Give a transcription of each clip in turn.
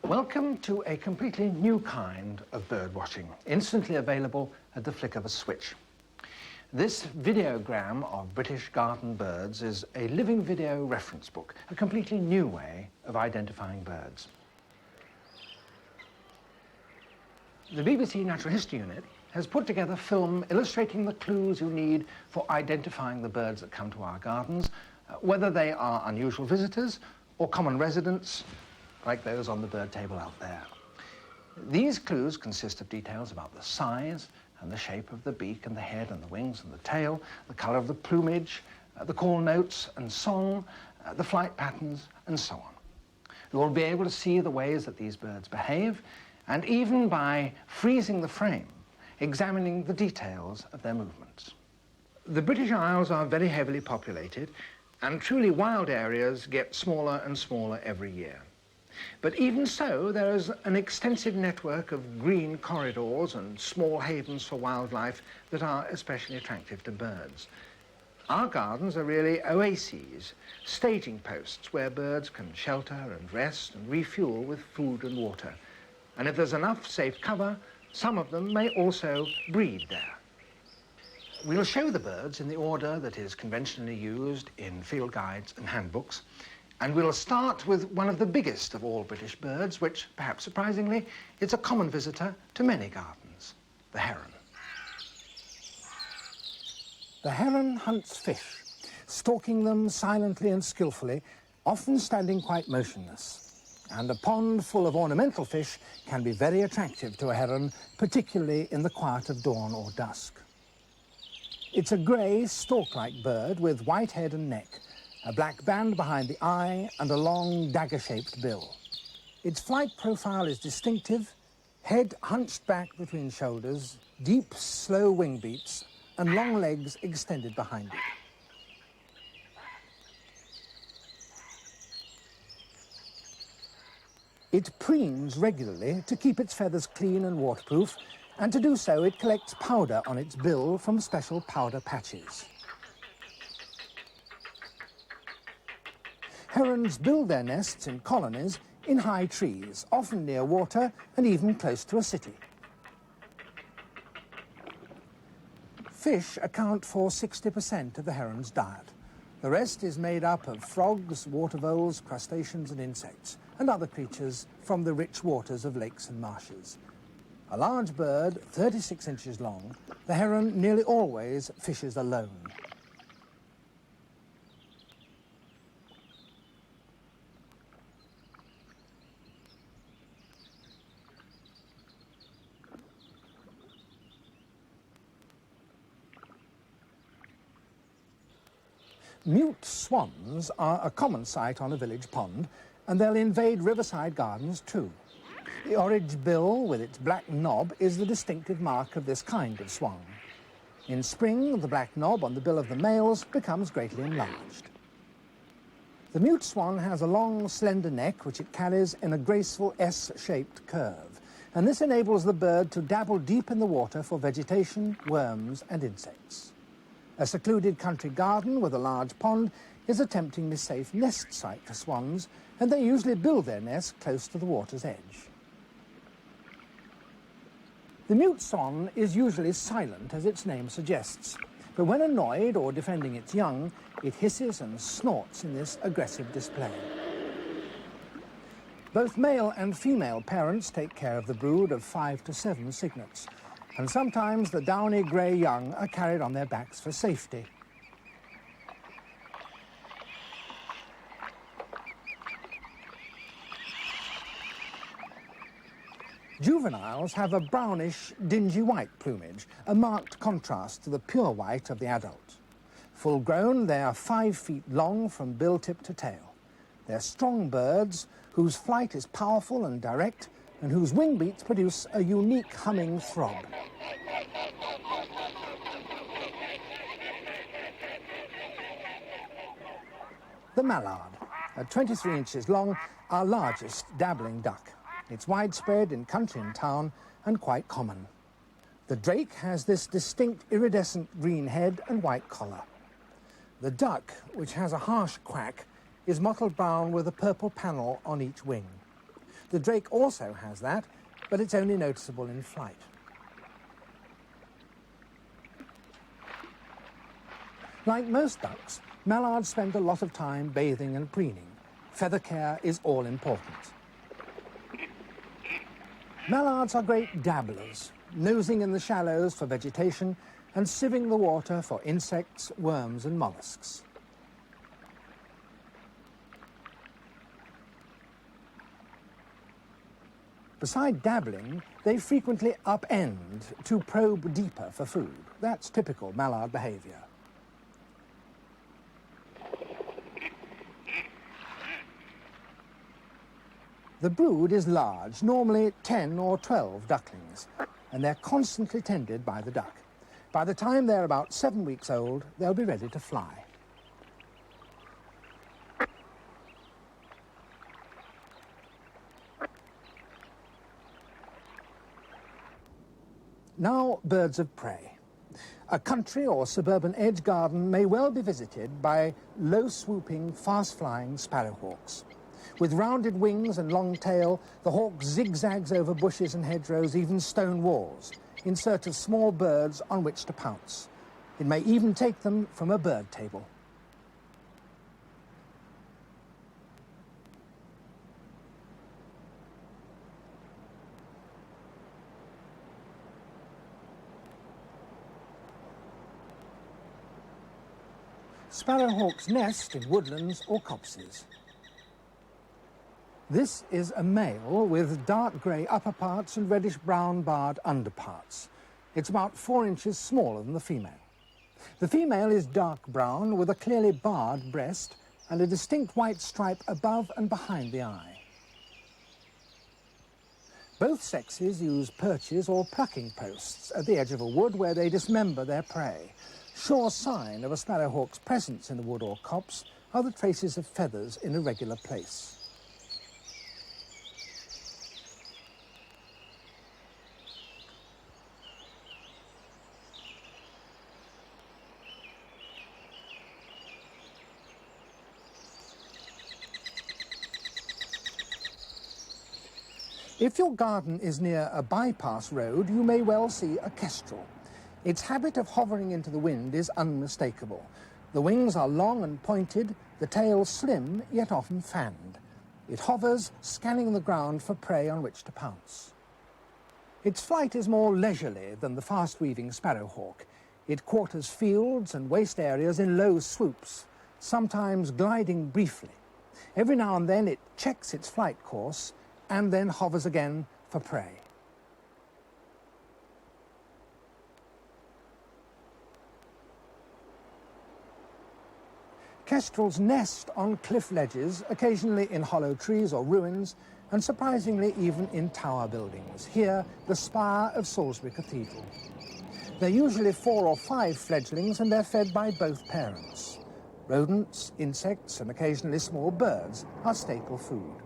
Welcome to a completely new kind of bird watching, instantly available at the flick of a switch. This videogram of British garden birds is a living video reference book, a completely new way of identifying birds. The BBC Natural History Unit has put together film illustrating the clues you need for identifying the birds that come to our gardens, whether they are unusual visitors or common residents, like those on the bird table out there. These clues consist of details about the size and the shape of the beak and the head and the wings and the tail, the colour of the plumage, the call notes and song, the flight patterns, and so on. You will be able to see the ways that these birds behave, and even by freezing the frame, examining the details of their movements. The British Isles are very heavily populated, and truly wild areas get smaller and smaller every year. But even so, there is an extensive network of green corridors and small havens for wildlife that are especially attractive to birds. Our gardens are really oases, staging posts where birds can shelter and rest and refuel with food and water. And if there's enough safe cover, some of them may also breed there. We'll show the birds in the order that is conventionally used in field guides and handbooks. And we'll start with one of the biggest of all British birds, which, perhaps surprisingly, is a common visitor to many gardens, the heron. The heron hunts fish, stalking them silently and skillfully, often standing quite motionless. And a pond full of ornamental fish can be very attractive to a heron, particularly in the quiet of dawn or dusk. It's a grey, stork-like bird with white head and neck, a black band behind the eye, and a long dagger-shaped bill. Its flight profile is distinctive, head hunched back between shoulders, deep, slow wing beats, and long legs extended behind it. It preens regularly to keep its feathers clean and waterproof, and to do so it collects powder on its bill from special powder patches. Herons build their nests in colonies in high trees, often near water and even close to a city. Fish account for 60% of the heron's diet. The rest is made up of frogs, water voles, crustaceans and insects, and other creatures from the rich waters of lakes and marshes. A large bird, 36 inches long, the heron nearly always fishes alone. Mute swans are a common sight on a village pond, and they'll invade riverside gardens too. The orange bill with its black knob is the distinctive mark of this kind of swan. In spring, the black knob on the bill of the males becomes greatly enlarged. The mute swan has a long, slender neck which it carries in a graceful S-shaped curve, and this enables the bird to dabble deep in the water for vegetation, worms and insects. A secluded country garden with a large pond is a temptingly safe nest site for swans, and they usually build their nests close to the water's edge. The mute swan is usually silent, as its name suggests, but when annoyed or defending its young, it hisses and snorts in this aggressive display. Both male and female parents take care of the brood of 5 to 7 cygnets, and sometimes the downy grey young are carried on their backs for safety. Juveniles have a brownish, dingy white plumage, a marked contrast to the pure white of the adult. Full grown, they are 5 feet long from bill tip to tail. They're strong birds whose flight is powerful and direct, and whose wing beats produce a unique humming throb. The mallard, at 23 inches long, our largest dabbling duck. It's widespread in country and town and quite common. The drake has this distinct iridescent green head and white collar. The duck, which has a harsh quack, is mottled brown with a purple panel on each wing. The drake also has that, but it's only noticeable in flight. Like most ducks, mallards spend a lot of time bathing and preening. Feather care is all important. Mallards are great dabblers, nosing in the shallows for vegetation and sieving the water for insects, worms and mollusks. Beside dabbling, they frequently upend to probe deeper for food. That's typical mallard behaviour. The brood is large, normally 10 or 12 ducklings, and they're constantly tended by the duck. By the time they're about 7 weeks old, they'll be ready to fly. Now, birds of prey. A country or suburban edge garden may well be visited by low-swooping, fast-flying sparrowhawks. With rounded wings and long tail, the hawk zigzags over bushes and hedgerows, even stone walls, in search of small birds on which to pounce. It may even take them from a bird table. Sparrowhawks nest in woodlands or copses. This is a male with dark grey upperparts and reddish-brown barred underparts. It's about 4 inches smaller than the female. The female is dark brown with a clearly barred breast and a distinct white stripe above and behind the eye. Both sexes use perches or plucking posts at the edge of a wood where they dismember their prey. Sure sign of a sparrowhawk's presence in the wood or copse are the traces of feathers in a regular place. If your garden is near a bypass road, you may well see a kestrel. Its habit of hovering into the wind is unmistakable. The wings are long and pointed, the tail slim, yet often fanned. It hovers, scanning the ground for prey on which to pounce. Its flight is more leisurely than the fast-weaving sparrowhawk. It quarters fields and waste areas in low swoops, sometimes gliding briefly. Every now and then it checks its flight course and then hovers again for prey. Kestrels nest on cliff ledges, occasionally in hollow trees or ruins, and surprisingly even in tower buildings. Here, the spire of Salisbury Cathedral. They're usually 4 or 5 fledglings and they're fed by both parents. Rodents, insects, and occasionally small birds are staple food.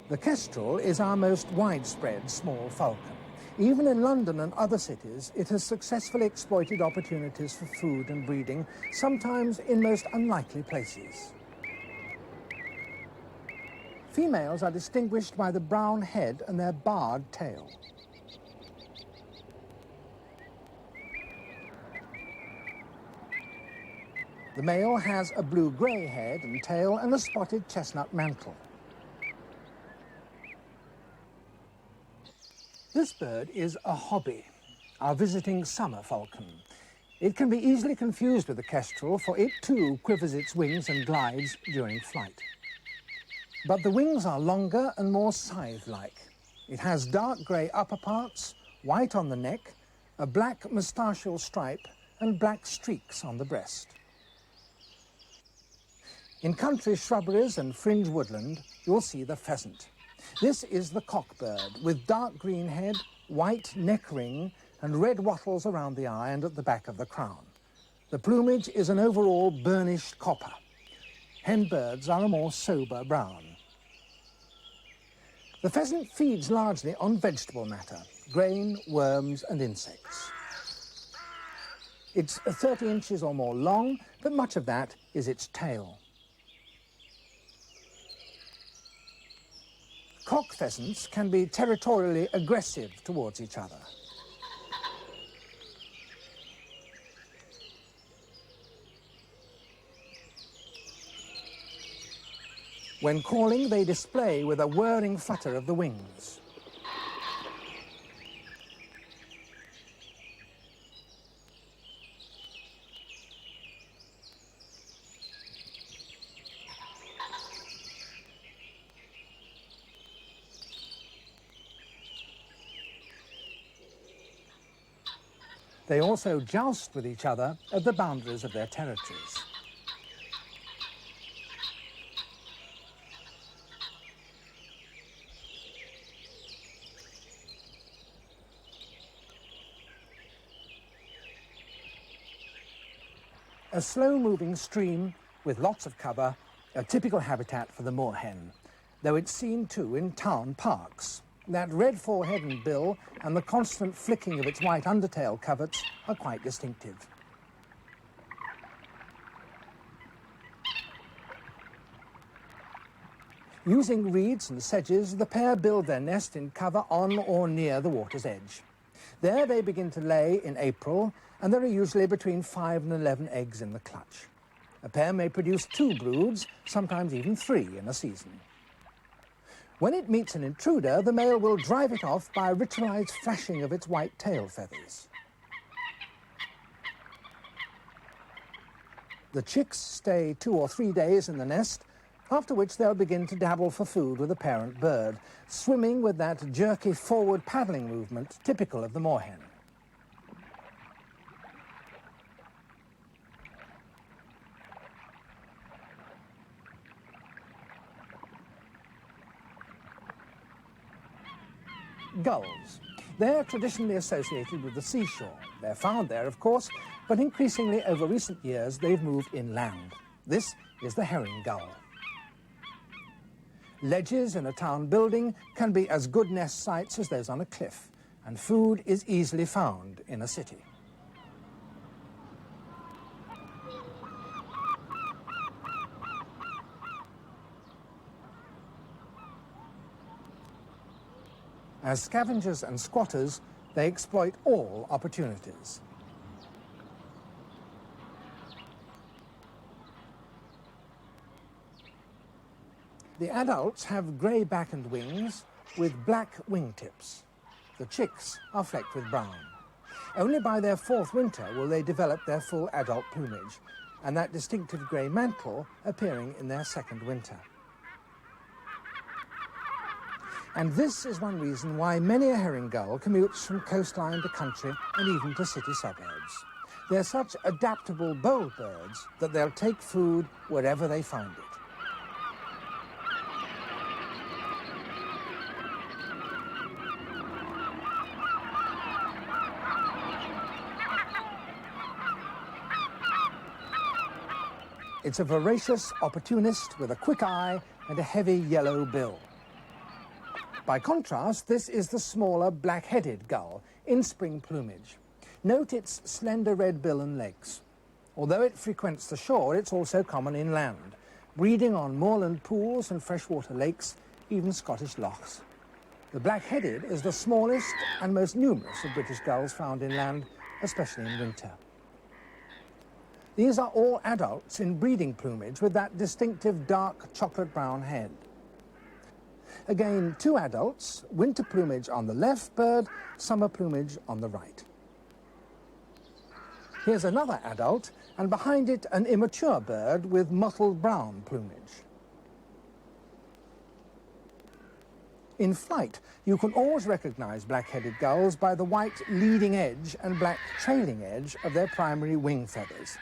The kestrel is our most widespread small falcon. Even in London and other cities, it has successfully exploited opportunities for food and breeding, sometimes in most unlikely places. Females are distinguished by the brown head and their barred tail. The male has a blue-grey head and tail and a spotted chestnut mantle. This bird is a hobby, our visiting summer falcon. It can be easily confused with the kestrel, for it too quivers its wings and glides during flight. But the wings are longer and more scythe-like. It has dark grey upperparts, white on the neck, a black moustachial stripe and black streaks on the breast. In country shrubberies and fringe woodland, you'll see the pheasant. This is the cockbird, with dark green head, white neck ring, and red wattles around the eye and at the back of the crown. The plumage is an overall burnished copper. Hen birds are a more sober brown. The pheasant feeds largely on vegetable matter, grain, worms, and insects. It's 30 inches or more long, but much of that is its tail. Cock pheasants can be territorially aggressive towards each other. When calling, they display with a whirring flutter of the wings. They also joust with each other at the boundaries of their territories. A slow-moving stream with lots of cover, a typical habitat for the moorhen, though it's seen too in town parks. That red forehead and bill and the constant flicking of its white undertail coverts are quite distinctive. Using reeds and sedges, the pair build their nest in cover on or near the water's edge. There they begin to lay in April, and there are usually between 5 and 11 eggs in the clutch. A pair may produce 2 broods, sometimes even 3 in a season. When it meets an intruder, the male will drive it off by a ritualized flashing of its white tail feathers. The chicks stay 2 or 3 days in the nest, after which they'll begin to dabble for food with the parent bird, swimming with that jerky forward paddling movement typical of the moorhen. Gulls. They're traditionally associated with the seashore. They're found there, of course, but increasingly over recent years they've moved inland. This is the herring gull. Ledges in a town building can be as good nest sites as those on a cliff, and food is easily found in a city. As scavengers and squatters, they exploit all opportunities. The adults have grey back and wings with black wingtips. The chicks are flecked with brown. Only by their 4th winter will they develop their full adult plumage, and that distinctive grey mantle appearing in their 2nd winter. And this is one reason why many a herring gull commutes from coastline to country and even to city suburbs. They're such adaptable, bold birds that they'll take food wherever they find it. It's a voracious opportunist with a quick eye and a heavy yellow bill. By contrast, this is the smaller black-headed gull in spring plumage. Note its slender red bill and legs. Although it frequents the shore, it's also common inland, breeding on moorland pools and freshwater lakes, even Scottish lochs. The black-headed is the smallest and most numerous of British gulls found inland, especially in winter. These are all adults in breeding plumage with that distinctive dark chocolate-brown head. Again, 2 adults, winter plumage on the left bird, summer plumage on the right. Here's another adult, and behind it an immature bird with mottled brown plumage. In flight, you can always recognize black-headed gulls by the white leading edge and black trailing edge of their primary wing feathers.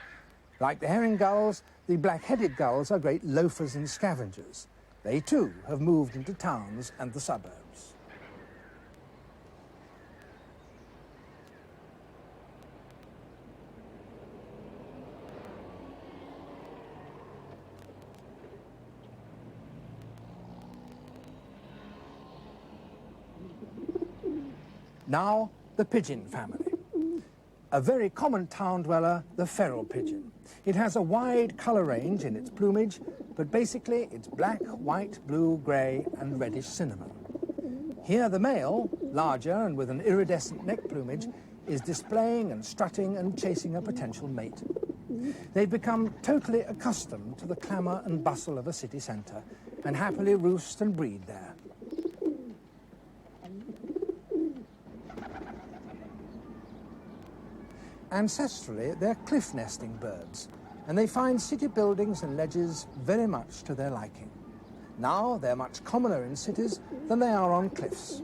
Like the herring gulls, the black-headed gulls are great loafers and scavengers. They too have moved into towns and the suburbs. Now, the pigeon family. A very common town dweller, the feral pigeon. It has a wide colour range in its plumage, but basically it's black, white, blue, grey and reddish cinnamon. Here the male, larger and with an iridescent neck plumage, is displaying and strutting and chasing a potential mate. They've become totally accustomed to the clamour and bustle of a city centre and happily roost and breed there. Ancestrally, they're cliff nesting birds, and they find city buildings and ledges very much to their liking. Now they're much commoner in cities than they are on cliffs.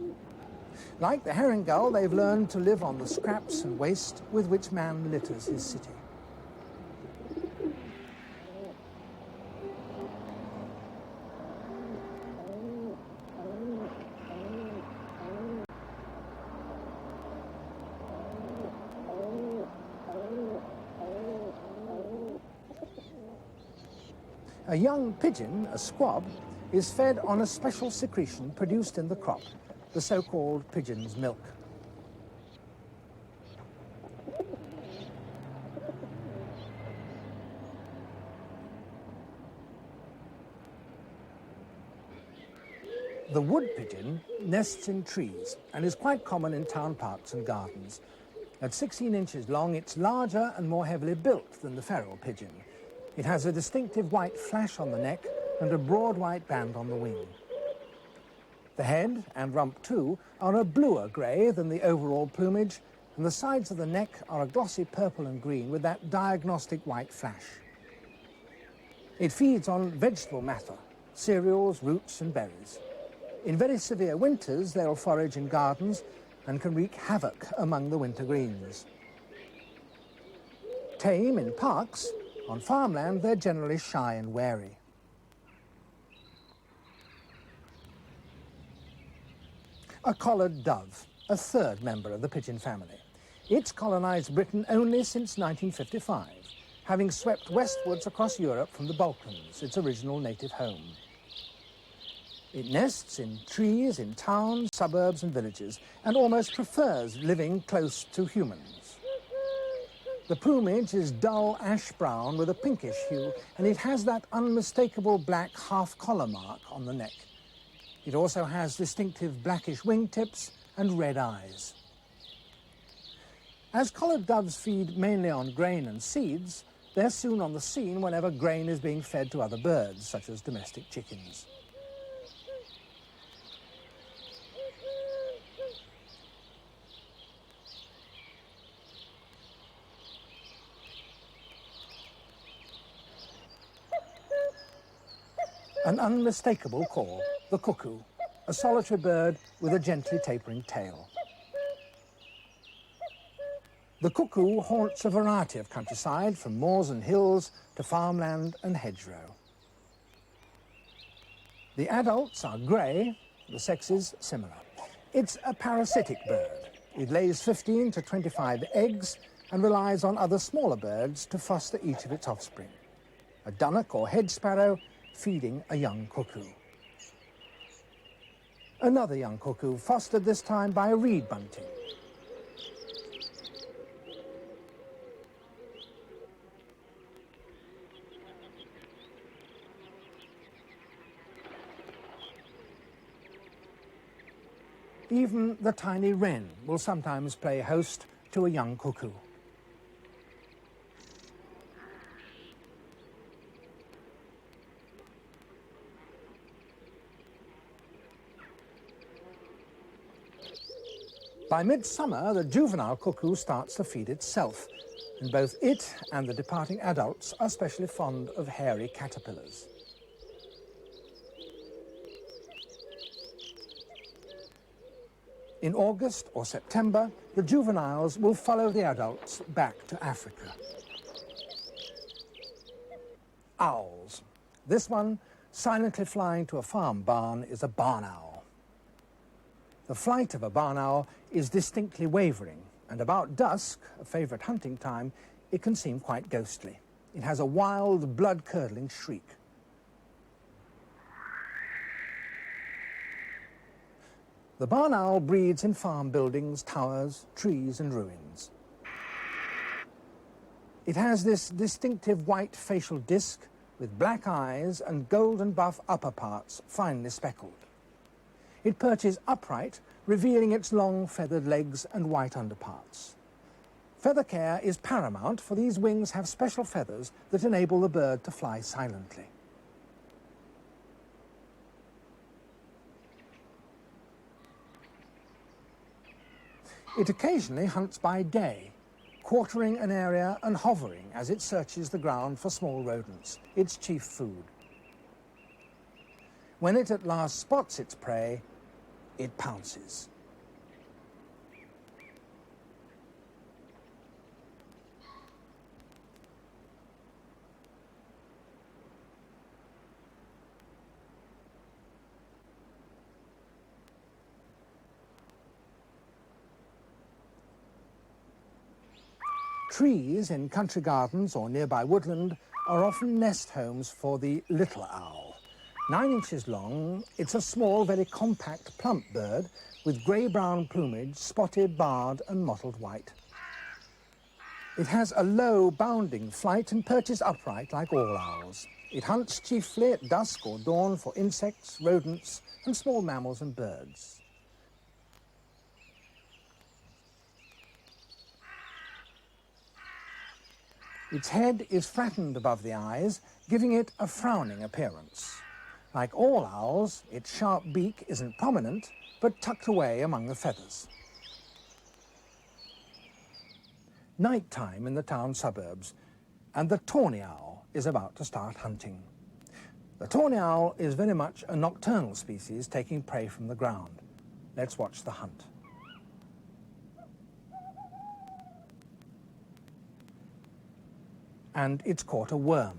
Like the herring gull, they've learned to live on the scraps and waste with which man litters his city. A young pigeon, a squab, is fed on a special secretion produced in the crop, the so-called pigeon's milk. The wood pigeon nests in trees and is quite common in town parks and gardens. At 16 inches long, it's larger and more heavily built than the feral pigeon. It has a distinctive white flash on the neck and a broad white band on the wing. The head, and rump too, are a bluer grey than the overall plumage, and the sides of the neck are a glossy purple and green with that diagnostic white flash. It feeds on vegetable matter, cereals, roots and berries. In very severe winters, they'll forage in gardens and can wreak havoc among the winter greens. Tame in parks, on farmland they're generally shy and wary. A collared dove, a third member of the pigeon family. It's colonised Britain only since 1955, having swept westwards across Europe from the Balkans, its original native home. It nests in trees, in towns, suburbs and villages, and almost prefers living close to humans. The plumage is dull ash-brown with a pinkish hue, and it has that unmistakable black half-collar mark on the neck. It also has distinctive blackish wingtips and red eyes. As collared doves feed mainly on grain and seeds, they're soon on the scene whenever grain is being fed to other birds, such as domestic chickens. An unmistakable call, the cuckoo, a solitary bird with a gently tapering tail. The cuckoo haunts a variety of countryside, from moors and hills to farmland and hedgerow. The adults are grey, the sexes similar. It's a parasitic bird. It lays 15 to 25 eggs and relies on other smaller birds to foster each of its offspring. A dunnock or hedge sparrow feeding a young cuckoo. Another young cuckoo, fostered this time by a reed bunting. Even the tiny wren will sometimes play host to a young cuckoo. By midsummer, the juvenile cuckoo starts to feed itself, and both it and the departing adults are especially fond of hairy caterpillars. In August or September, the juveniles will follow the adults back to Africa. Owls. This one, silently flying to a farm barn, is a barn owl. The flight of a barn owl is distinctly wavering, and about dusk, a favourite hunting time, it can seem quite ghostly. It has a wild, blood-curdling shriek. The barn owl breeds in farm buildings, towers, trees and ruins. It has this distinctive white facial disc with black eyes and golden buff upper parts finely speckled. It perches upright, revealing its long feathered legs and white underparts. Feather care is paramount, for these wings have special feathers that enable the bird to fly silently. It occasionally hunts by day, quartering an area and hovering as it searches the ground for small rodents, its chief food. When it at last spots its prey, it pounces. Trees in country gardens or nearby woodland are often nest homes for the little owl. 9 inches long, it's a small, very compact, plump bird with grey-brown plumage, spotted, barred and mottled white. It has a low, bounding flight and perches upright like all owls. It hunts chiefly at dusk or dawn for insects, rodents and small mammals and birds. Its head is flattened above the eyes, giving it a frowning appearance. Like all owls, its sharp beak isn't prominent, but tucked away among the feathers. Night time in the town suburbs, and the tawny owl is about to start hunting. The tawny owl is very much a nocturnal species, taking prey from the ground. Let's watch the hunt. And it's caught a worm.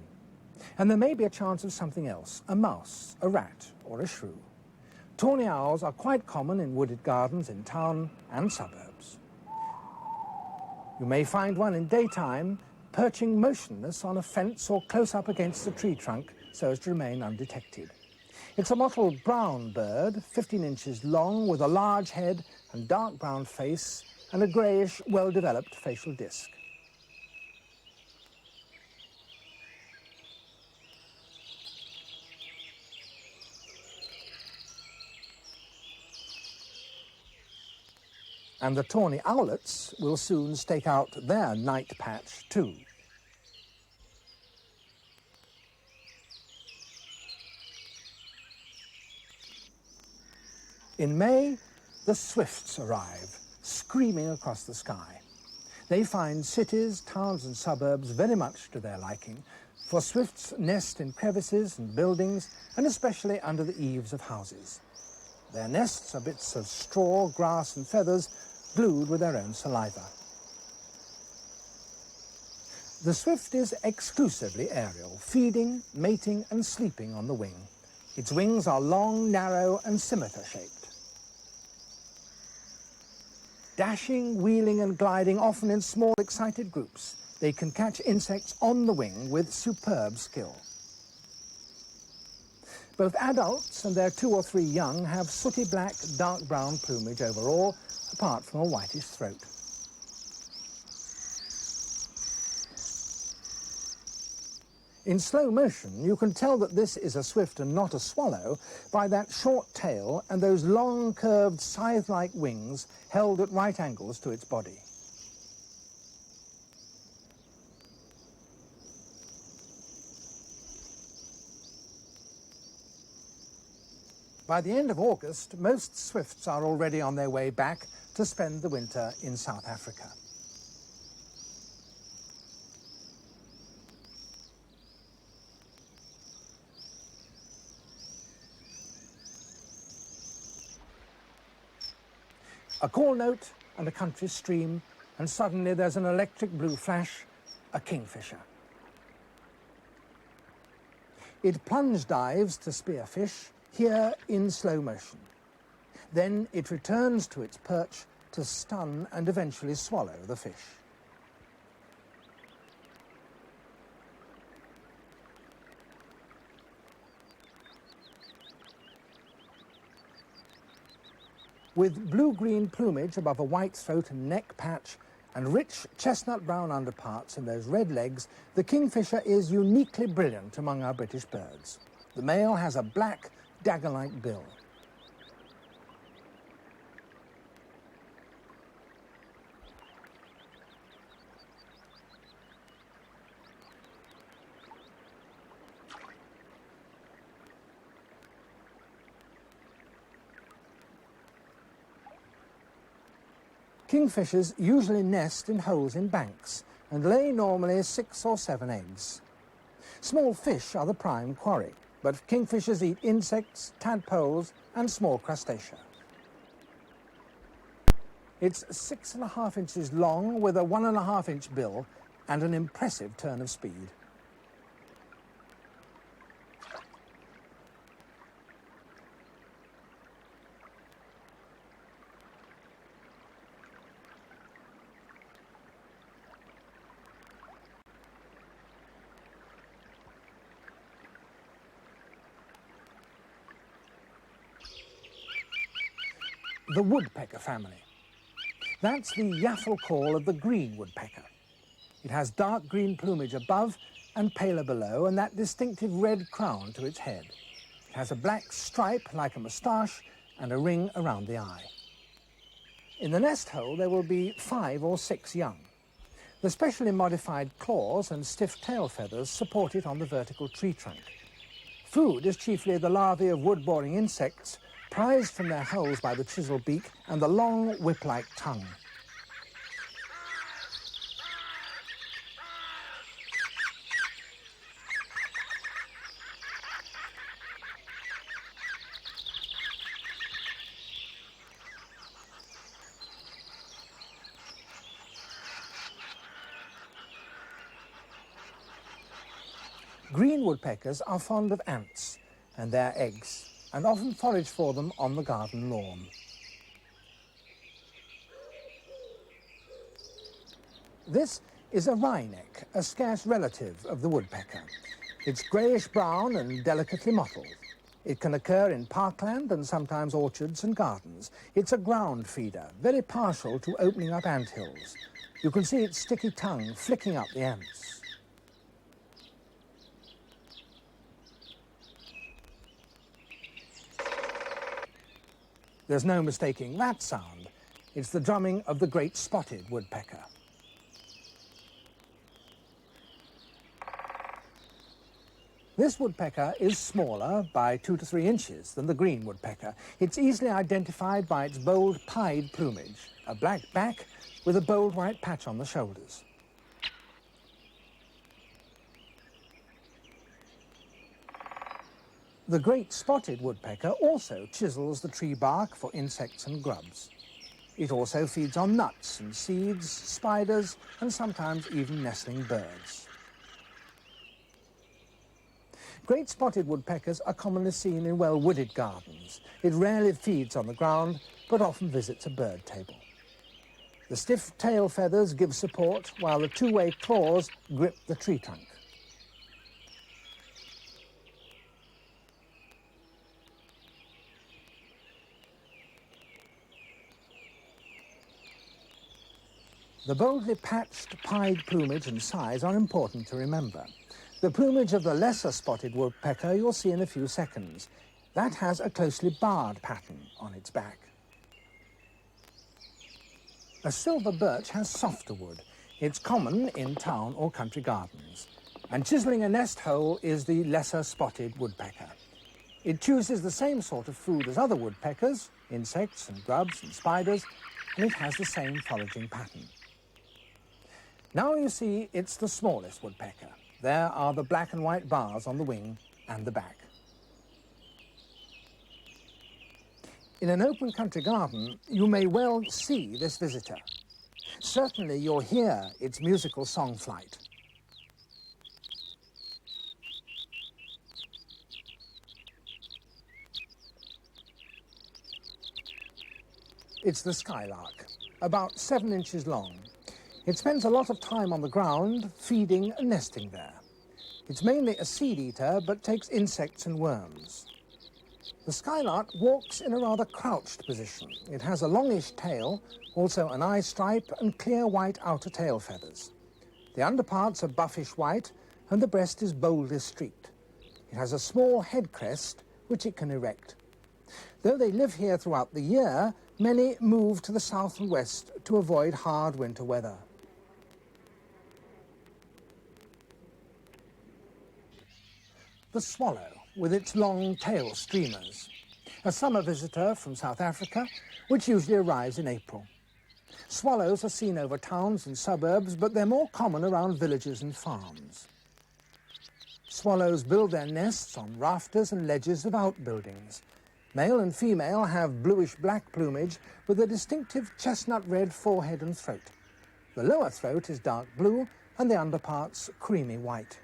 And there may be a chance of something else, a mouse, a rat, or a shrew. Tawny owls are quite common in wooded gardens in town and suburbs. You may find one in daytime, perching motionless on a fence or close up against a tree trunk so as to remain undetected. It's a mottled brown bird, 15 inches long, with a large head and dark brown face and a greyish, well-developed facial disc. And the tawny owlets will soon stake out their night patch too. In May, the swifts arrive, screaming across the sky. They find cities, towns and suburbs very much to their liking, for swifts nest in crevices and buildings, and especially under the eaves of houses. Their nests are bits of straw, grass and feathers, glued with their own saliva. The swift is exclusively aerial, feeding, mating and sleeping on the wing. Its wings are long, narrow and scimitar-shaped. Dashing, wheeling and gliding, often in small, excited groups, they can catch insects on the wing with superb skill. Both adults and their 2 or 3 young have sooty black, dark brown plumage overall, apart from a whitish throat. In slow motion, you can tell that this is a swift and not a swallow by that short tail and those long, curved, scythe-like wings held at right angles to its body. By the end of August, most swifts are already on their way back to spend the winter in South Africa. A call note and a country stream, and suddenly there's an electric blue flash, a kingfisher. It plunge dives to spear fish, here in slow motion. Then it returns to its perch to stun and eventually swallow the fish. With blue-green plumage above a white throat and neck patch and rich chestnut-brown underparts and those red legs, the kingfisher is uniquely brilliant among our British birds. The male has a black, dagger-like bill. Kingfishers usually nest in holes in banks and lay normally 6 or 7 eggs. Small fish are the prime quarry, but kingfishers eat insects, tadpoles and small crustacea. It's 6.5 inches long with a 1.5 inch bill and an impressive turn of speed. The woodpecker family. That's the yaffle call of the green woodpecker. It has dark green plumage above and paler below, and that distinctive red crown to its head. It has a black stripe like a moustache and a ring around the eye. In the nest hole there will be 5 or 6 young. The specially modified claws and stiff tail feathers support it on the vertical tree trunk. Food is chiefly the larvae of wood-boring insects, prized from their holes by the chisel beak and the long whip-like tongue. Green woodpeckers are fond of ants and their eggs, and often forage for them on the garden lawn. This is a wryneck, a scarce relative of the woodpecker. It's greyish-brown and delicately mottled. It can occur in parkland and sometimes orchards and gardens. It's a ground feeder, very partial to opening up anthills. You can see its sticky tongue flicking up the ants. There's no mistaking that sound. It's the drumming of the great spotted woodpecker. This woodpecker is smaller by 2 to 3 inches than the green woodpecker. It's easily identified by its bold pied plumage, a black back with a bold white patch on the shoulders. The great spotted woodpecker also chisels the tree bark for insects and grubs. It also feeds on nuts and seeds, spiders, and sometimes even nestling birds. Great spotted woodpeckers are commonly seen in well-wooded gardens. It rarely feeds on the ground, but often visits a bird table. The stiff tail feathers give support, while the two-way claws grip the tree trunk. The boldly patched pied plumage and size are important to remember. The plumage of the lesser spotted woodpecker you'll see in a few seconds. That has a closely barred pattern on its back. A silver birch has softer wood. It's common in town or country gardens. And chiseling a nest hole is the lesser spotted woodpecker. It chooses the same sort of food as other woodpeckers, insects and grubs and spiders, and it has the same foraging pattern. Now you see it's the smallest woodpecker. There are the black and white bars on the wing and the back. In an open country garden, you may well see this visitor. Certainly you'll hear its musical song flight. It's the skylark, about 7 inches long. It spends a lot of time on the ground, feeding and nesting there. It's mainly a seed eater, but takes insects and worms. The skylark walks in a rather crouched position. It has a longish tail, also an eye stripe and clear white outer tail feathers. The underparts are buffish white and the breast is boldly streaked. It has a small head crest which it can erect. Though they live here throughout the year, many move to the south and west to avoid hard winter weather. The swallow, with its long tail streamers. A summer visitor from South Africa, which usually arrives in April. Swallows are seen over towns and suburbs, but they're more common around villages and farms. Swallows build their nests on rafters and ledges of outbuildings. Male and female have bluish-black plumage with a distinctive chestnut-red forehead and throat. The lower throat is dark blue and the underparts creamy white.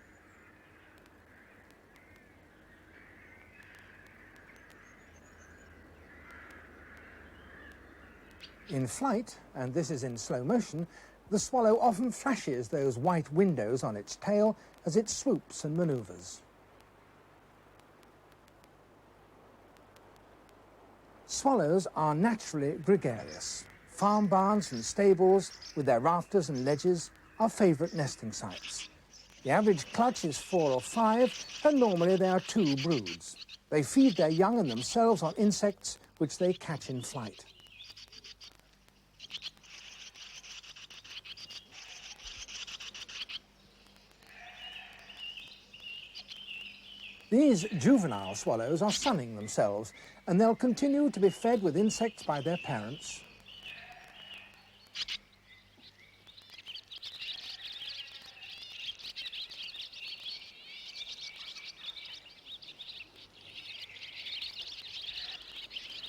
In flight, and this is in slow motion, the swallow often flashes those white windows on its tail as it swoops and manoeuvres. Swallows are naturally gregarious. Farm barns and stables, with their rafters and ledges, are favourite nesting sites. The average clutch is 4 or 5, and normally there are 2 broods. They feed their young and themselves on insects which they catch in flight. These juvenile swallows are sunning themselves, and they'll continue to be fed with insects by their parents.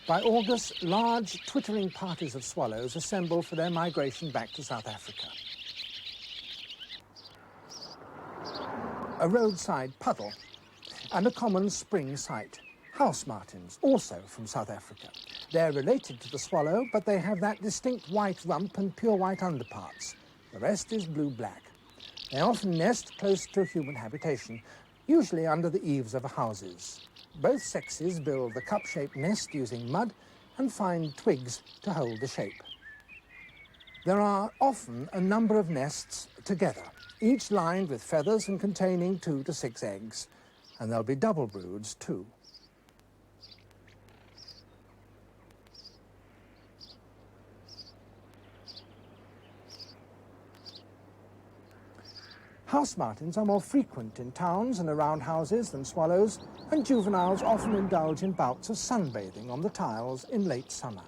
By August, large twittering parties of swallows assemble for their migration back to South Africa. A roadside puddle and a common spring site. House martins, also from South Africa. They're related to the swallow, but they have that distinct white rump and pure white underparts. The rest is blue-black. They often nest close to human habitation, usually under the eaves of houses. Both sexes build the cup-shaped nest using mud and find twigs to hold the shape. There are often a number of nests together, each lined with feathers and containing 2 to 6 eggs. And there'll be double broods too. House martins are more frequent in towns and around houses than swallows, and juveniles often indulge in bouts of sunbathing on the tiles in late summer.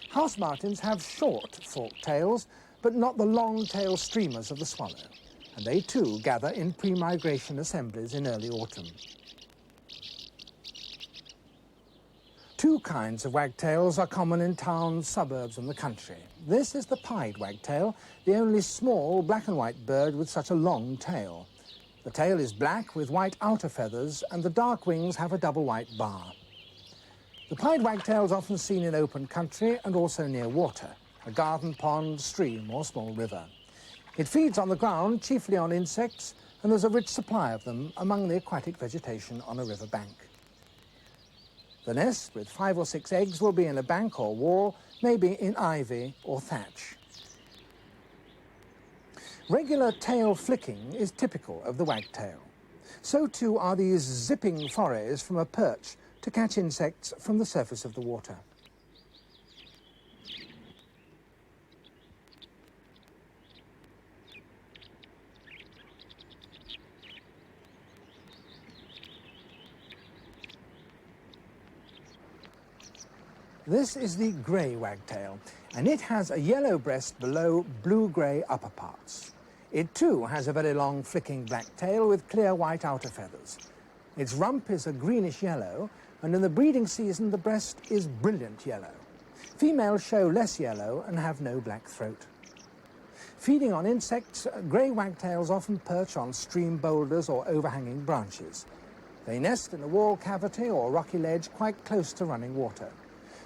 House martins have short forked tails, but not the long tail streamers of the swallow, and they too gather in pre-migration assemblies in early autumn. 2 kinds of wagtails are common in towns, suburbs and the country. This is the pied wagtail, the only small black and white bird with such a long tail. The tail is black with white outer feathers, and the dark wings have a double white bar. The pied wagtail is often seen in open country and also near water, a garden pond, stream or small river. It feeds on the ground, chiefly on insects, and there's a rich supply of them among the aquatic vegetation on a river bank. The nest, with 5 or 6 eggs, will be in a bank or wall, maybe in ivy or thatch. Regular tail flicking is typical of the wagtail. So too are these zipping forays from a perch to catch insects from the surface of the water. This is the grey wagtail, and it has a yellow breast below blue-grey upper parts. It too has a very long flicking black tail with clear white outer feathers. Its rump is a greenish yellow, and in the breeding season the breast is brilliant yellow. Females show less yellow and have no black throat. Feeding on insects, grey wagtails often perch on stream boulders or overhanging branches. They nest in a wall cavity or rocky ledge quite close to running water.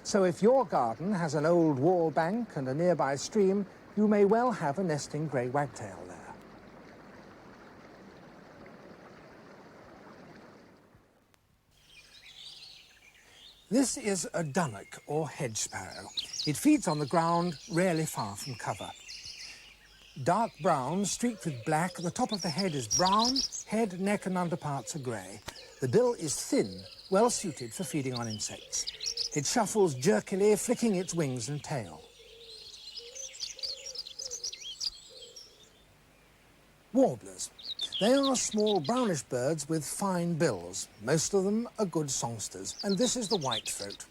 So if your garden has an old wall bank and a nearby stream, you may well have a nesting grey wagtail there. This is a dunnock, or hedge sparrow. It feeds on the ground, rarely far from cover. Dark brown, streaked with black, the top of the head is brown, head, neck and underparts are grey. The bill is thin, well suited for feeding on insects. It shuffles jerkily, flicking its wings and tail. Warblers. They are small brownish birds with fine bills. Most of them are good songsters, and this is the whitethroat.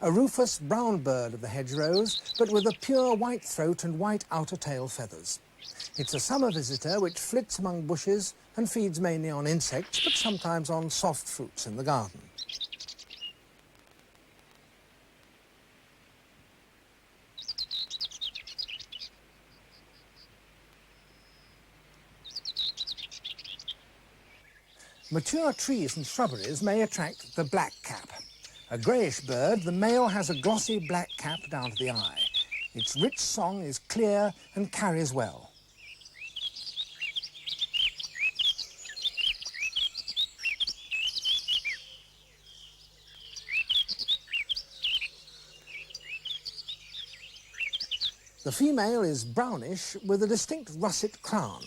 A rufous brown bird of the hedgerows, but with a pure white throat and white outer tail feathers. It's a summer visitor which flits among bushes and feeds mainly on insects, but sometimes on soft fruits in the garden. Mature trees and shrubberies may attract the blackcap. A greyish bird, the male has a glossy black cap down to the eye. Its rich song is clear and carries well. The female is brownish with a distinct russet crown.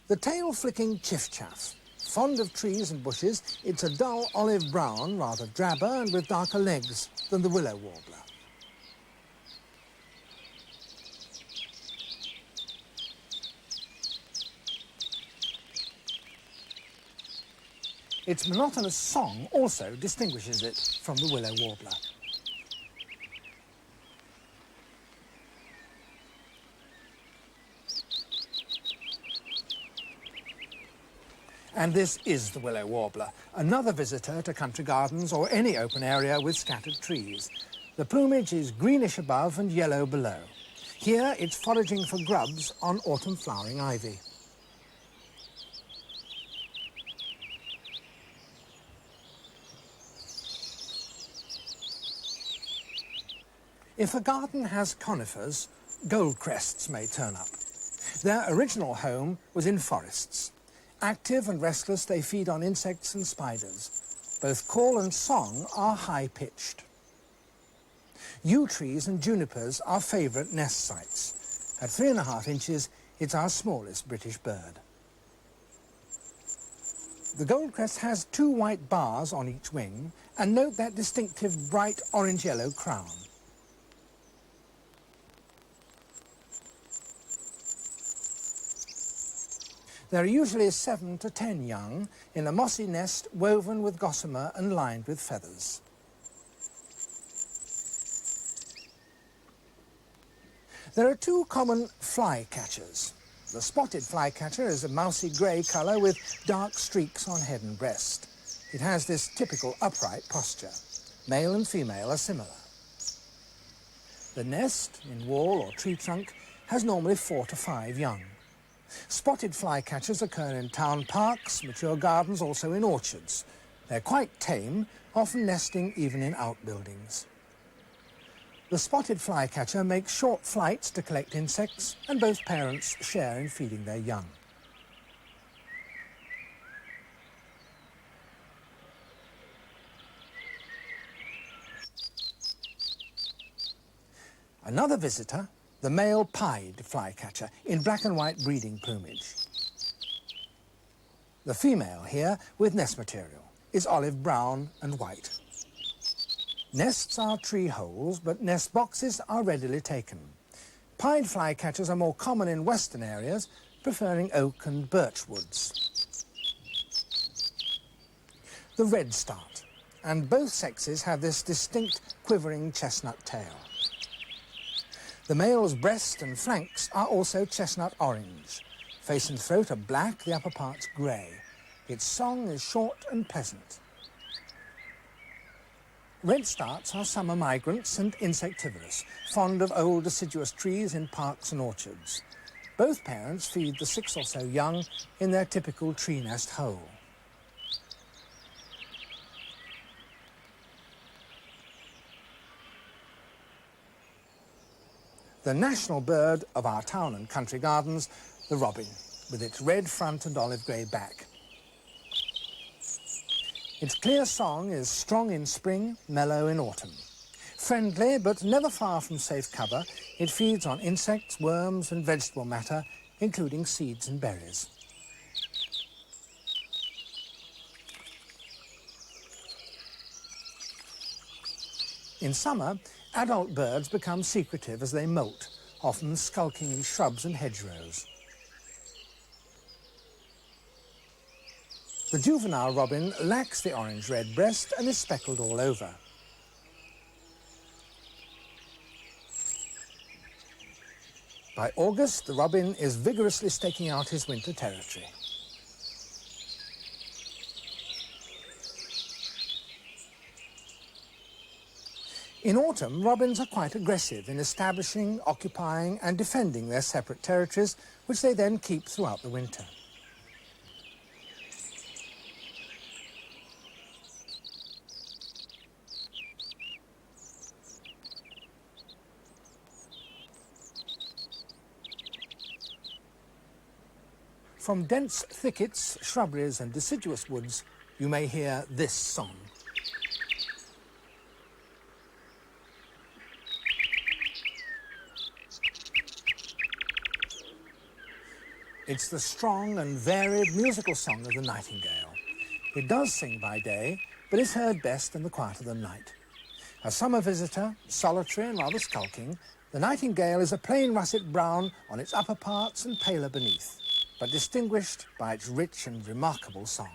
The tail-flicking chiffchaff. Fond of trees and bushes, it's a dull olive brown, rather drabber and with darker legs than the willow warbler. Its monotonous song also distinguishes it from the willow warbler. And this is the willow warbler, another visitor to country gardens or any open area with scattered trees. The plumage is greenish above and yellow below. Here it's foraging for grubs on autumn flowering ivy. If a garden has conifers, goldcrests may turn up. Their original home was in forests. Active and restless, they feed on insects and spiders. Both call and song are high-pitched. Yew trees and junipers are favourite nest sites. At 3.5 inches, it's our smallest British bird. The goldcrest has 2 white bars on each wing, and note that distinctive bright orange-yellow crown. There are usually 7 to 10 young in a mossy nest woven with gossamer and lined with feathers. There are 2 common flycatchers. The spotted flycatcher is a mousy grey colour with dark streaks on head and breast. It has this typical upright posture. Male and female are similar. The nest, in wall or tree trunk, has normally 4 to 5 young. Spotted flycatchers occur in town parks, mature gardens, also in orchards. They're quite tame, often nesting even in outbuildings. The spotted flycatcher makes short flights to collect insects, and both parents share in feeding their young. Another visitor, the male pied flycatcher in black and white breeding plumage. The female here, with nest material, is olive brown and white. Nests are tree holes, but nest boxes are readily taken. Pied flycatchers are more common in western areas, preferring oak and birch woods. The redstart, and both sexes have this distinct quivering chestnut tail. The male's breast and flanks are also chestnut orange. Face and throat are black, the upper parts grey. Its song is short and pleasant. Redstarts are summer migrants and insectivorous, fond of old deciduous trees in parks and orchards. Both parents feed the 6 or so young in their typical tree nest hole. the national bird of our town and country gardens, the robin, with its red front and olive grey back. Its clear song is strong in spring, mellow in autumn. Friendly, but never far from safe cover, it feeds on insects, worms and vegetable matter, including seeds and berries. In summer, adult birds become secretive as they molt, often skulking in shrubs and hedgerows. The juvenile robin lacks the orange-red breast and is speckled all over. By August, the robin is vigorously staking out his winter territory. In autumn, robins are quite aggressive in establishing, occupying and defending their separate territories, which they then keep throughout the winter. From dense thickets, shrubberies and deciduous woods, you may hear this song. It's the strong and varied musical song of the nightingale. It does sing by day, but is heard best in the quiet of the night. A summer visitor, solitary and rather skulking, the nightingale is a plain russet brown on its upper parts and paler beneath, but distinguished by its rich and remarkable song.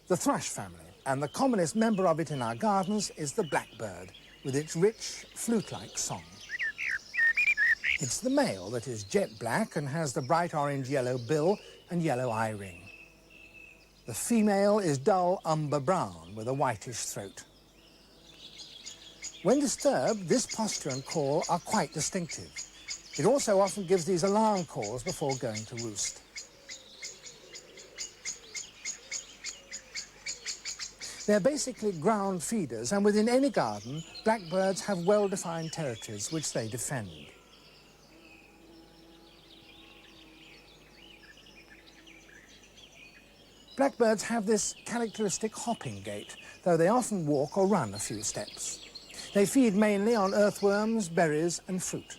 The thrush family, and the commonest member of it in our gardens is the blackbird, with its rich, flute-like song. It's the male that is jet black and has the bright orange-yellow bill and yellow eye ring. The female is dull umber brown with a whitish throat. When disturbed, this posture and call are quite distinctive. It also often gives these alarm calls before going to roost. They're basically ground feeders, and within any garden, blackbirds have well-defined territories which they defend. Blackbirds have this characteristic hopping gait, though they often walk or run a few steps. They feed mainly on earthworms, berries and fruit.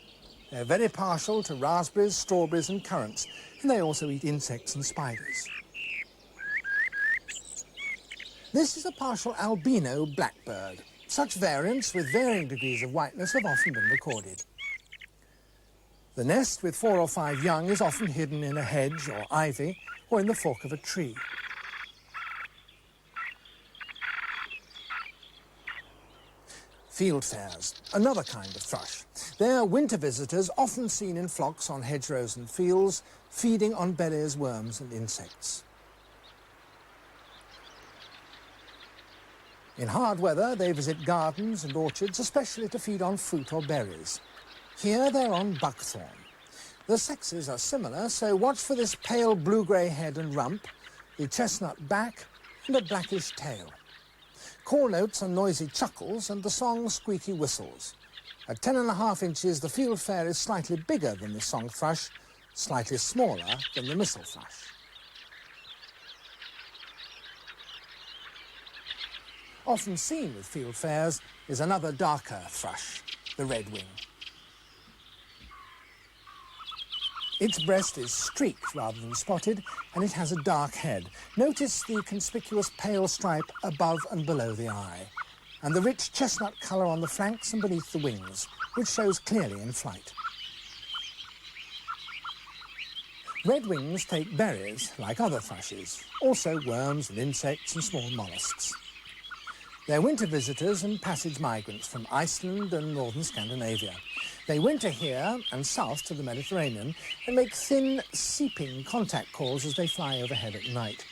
They're very partial to raspberries, strawberries and currants, and they also eat insects and spiders. This is a partial albino blackbird. Such variants with varying degrees of whiteness have often been recorded. The nest with 4 or 5 young is often hidden in a hedge or ivy or in the fork of a tree. Fieldfares, another kind of thrush. They're winter visitors often seen in flocks on hedgerows and fields, feeding on berries, worms and insects. In hard weather, they visit gardens and orchards, especially to feed on fruit or berries. Here they're on buckthorn. The sexes are similar, so watch for this pale blue-grey head and rump, the chestnut back and a blackish tail. Call notes are noisy chuckles and the song squeaky whistles. At 10.5 inches, the fieldfare is slightly bigger than the song thrush, slightly smaller than the missile thrush. Often seen with fieldfares is another darker thrush, the redwing. Its breast is streaked rather than spotted, and it has a dark head. Notice the conspicuous pale stripe above and below the eye, and the rich chestnut colour on the flanks and beneath the wings, which shows clearly in flight. Redwings take berries, like other thrushes, also worms and insects and small molluscs. They're winter visitors and passage migrants from Iceland and northern Scandinavia. They winter here and south to the Mediterranean and make thin, seeping contact calls as they fly overhead at night.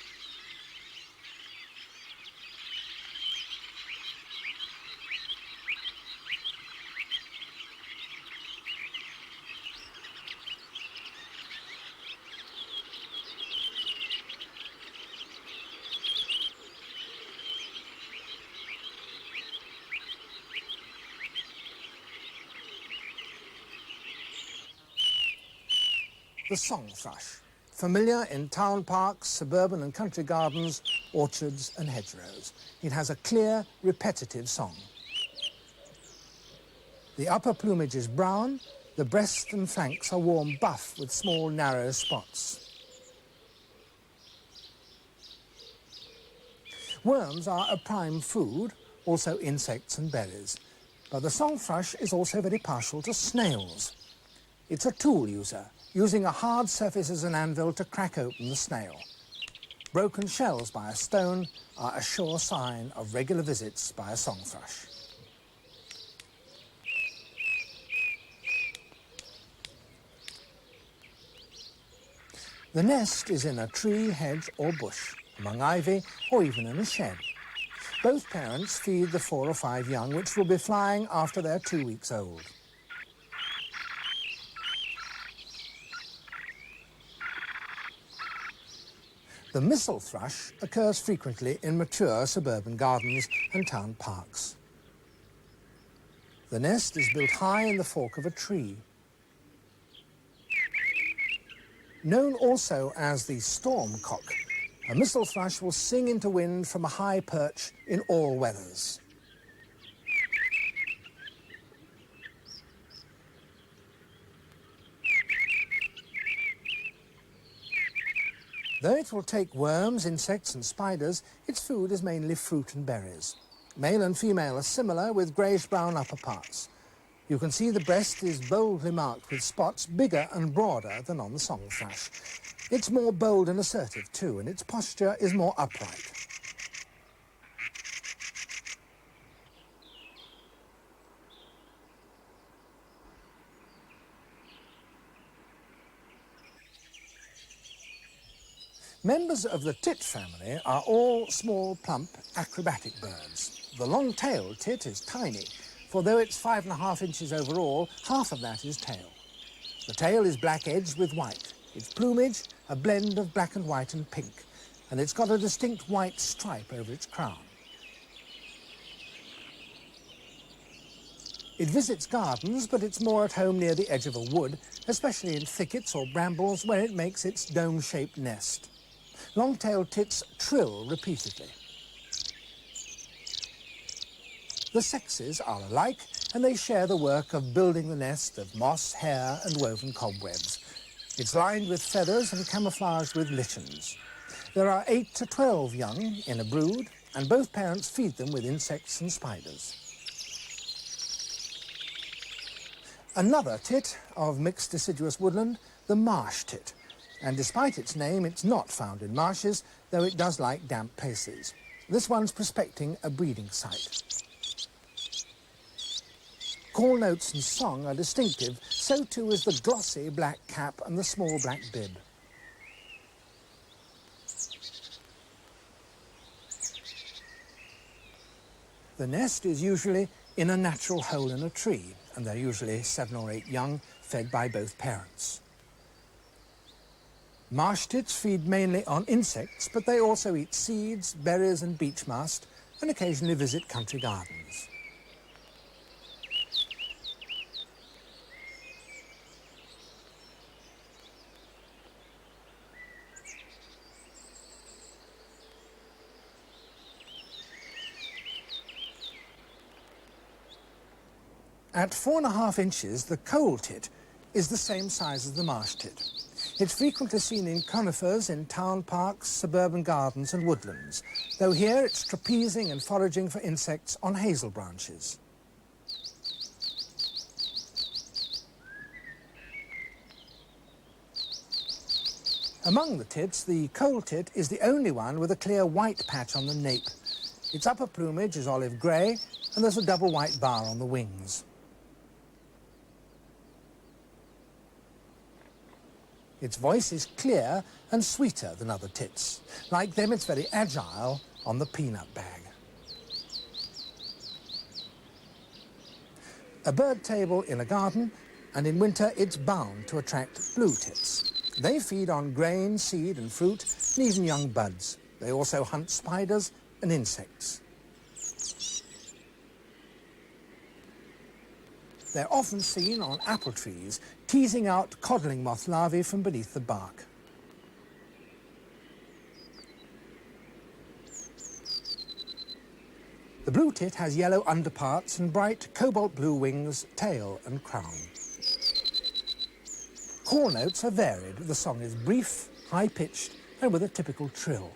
the song thrush, familiar in town parks, suburban and country gardens, orchards and hedgerows. It has a clear, repetitive song. The upper plumage is brown, the breast and flanks are warm buff with small, narrow spots. Worms are a prime food, also insects and berries. But the song thrush is also very partial to snails. It's a tool user, using a hard surface as an anvil to crack open the snail. Broken shells by a stone are a sure sign of regular visits by a song thrush. The nest is in a tree, hedge or bush, among ivy or even in a shed. Both parents feed the 4 or 5 young, which will be flying after they're 2 weeks old. The missel thrush occurs frequently in mature suburban gardens and town parks. The nest is built high in the fork of a tree. Known also as the storm cock, a missel thrush will sing into wind from a high perch in all weathers. Though it will take worms, insects and spiders, its food is mainly fruit and berries. Male and female are similar, with greyish-brown upper parts. You can see the breast is boldly marked with spots bigger and broader than on the song thrush. It's more bold and assertive too, and its posture is more upright. Members of the tit family are all small, plump, acrobatic birds. The long-tailed tit is tiny, for though it's 5.5 inches overall, half of that is tail. The tail is black-edged with white. Its plumage, a blend of black and white and pink, and it's got a distinct white stripe over its crown. It visits gardens, but it's more at home near the edge of a wood, especially in thickets or brambles where it makes its dome-shaped nest. Long-tailed tits trill repeatedly. The sexes are alike, and they share the work of building the nest of moss, hair and woven cobwebs. It's lined with feathers and camouflaged with lichens. There are 8 to 12 young in a brood, and both parents feed them with insects and spiders. Another tit of mixed deciduous woodland, the marsh tit. And despite its name, it's not found in marshes, though it does like damp places. This one's prospecting a breeding site. Call notes and song are distinctive, so too is the glossy black cap and the small black bib. The nest is usually in a natural hole in a tree, and they're usually 7 or 8 young, fed by both parents. Marsh tits feed mainly on insects, but they also eat seeds, berries and beech mast, and occasionally visit country gardens. At 4.5 inches, the coal tit is the same size as the marsh tit. It's frequently seen in conifers in town parks, suburban gardens and woodlands, though here it's trapezing and foraging for insects on hazel branches. Among the tits, the coal tit is the only one with a clear white patch on the nape. Its upper plumage is olive grey, and there's a double white bar on the wings. Its voice is clear and sweeter than other tits. Like them, it's very agile on the peanut bag. A bird table in a garden, and in winter it's bound to attract blue tits. They feed on grain, seed and fruit, and even young buds. They also hunt spiders and insects. They're often seen on apple trees, teasing out codling moth larvae from beneath the bark. The blue tit has yellow underparts and bright cobalt blue wings, tail and crown. Call notes are varied. The song is brief, high-pitched and with a typical trill.